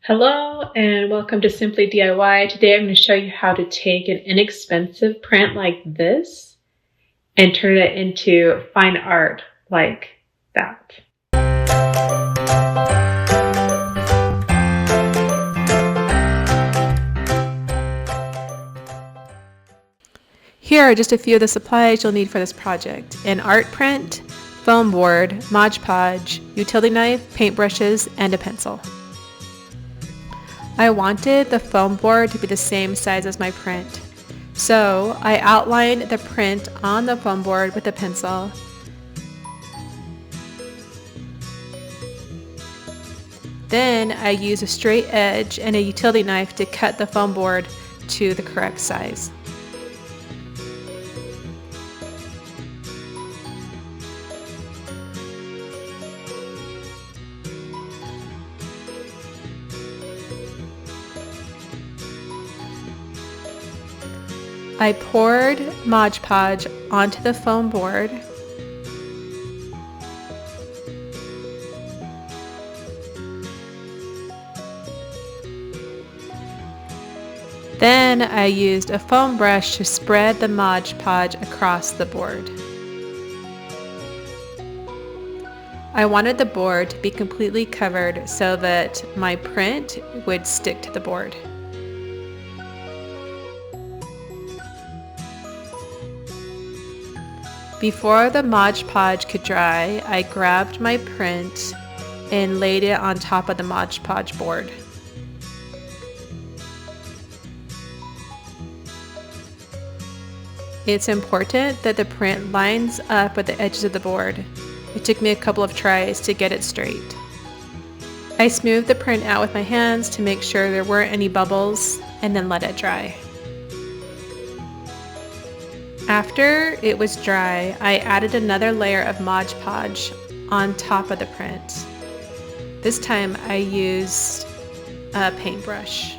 Hello and welcome to Simply DIY. Today I'm going to show you how to take an inexpensive print like this and turn it into fine art like that. Here are just a few of the supplies you'll need for this project: an art print, foam board, Mod Podge, utility knife, paintbrushes, and a pencil. I wanted the foam board to be the same size as my print, so I outlined the print on the foam board with a pencil. Then I used a straight edge and a utility knife to cut the foam board to the correct size. I poured Mod Podge onto the foam board. Then I used a foam brush to spread the Mod Podge across the board. I wanted the board to be completely covered so that my print would stick to the board. Before the Mod Podge could dry, I grabbed my print and laid it on top of the Mod Podge board. It's important that the print lines up with the edges of the board. It took me a couple of tries to get it straight. I smoothed the print out with my hands to make sure there weren't any bubbles, and then let it dry. After it was dry, I added another layer of Mod Podge on top of the print. This time I used a paintbrush.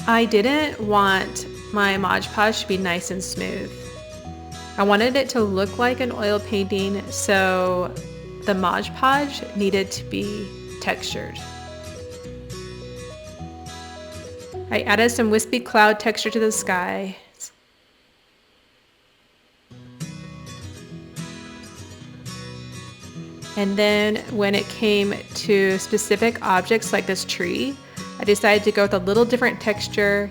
I didn't want my Mod Podge to be nice and smooth. I wanted it to look like an oil painting, so the Mod Podge needed to be textured. I added some wispy cloud texture to the sky. And then when it came to specific objects like this tree, I decided to go with a little different texture,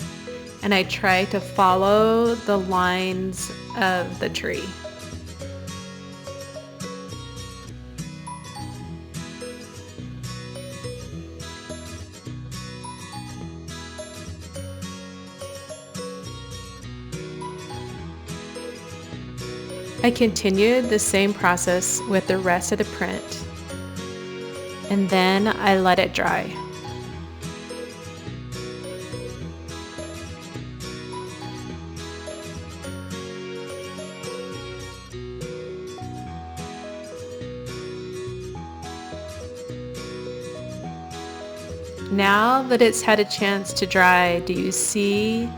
and I tried to follow the lines of the tree. I continued the same process with the rest of the print, and then I let it dry. Now that it's had a chance to dry, do you see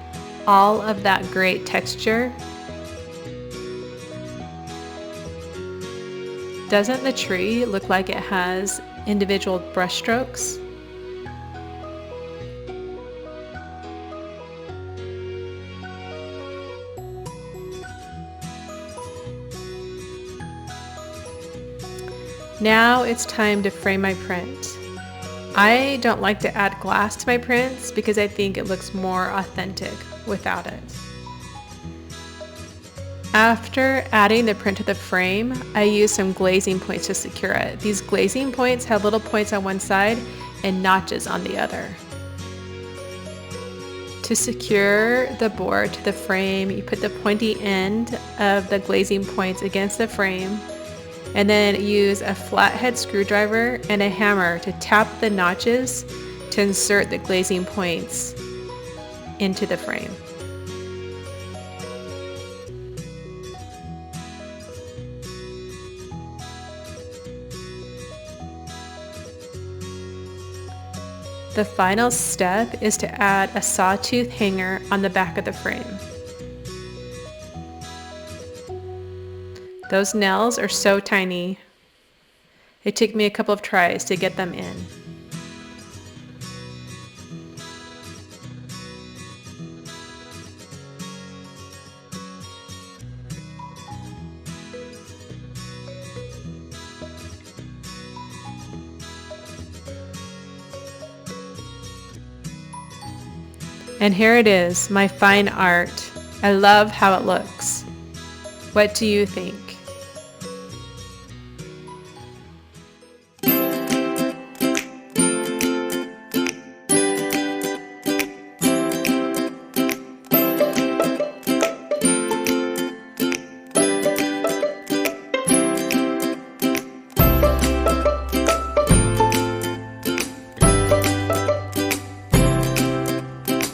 all of that great texture? Doesn't the tree look like it has individual brush strokes? Now it's time to frame my print. I don't like to add glass to my prints because I think it looks more authentic without it. After adding the print to the frame, I use some glazing points to secure it. These glazing points have little points on one side and notches on the other. To secure the board to the frame, you put the pointy end of the glazing points against the frame, and then use a flathead screwdriver and a hammer to tap the notches to insert the glazing points into the frame. The final step is to add a sawtooth hanger on the back of the frame. Those nails are so tiny. It took me a couple of tries to get them in. And here it is, my fine art. I love how it looks. What do you think?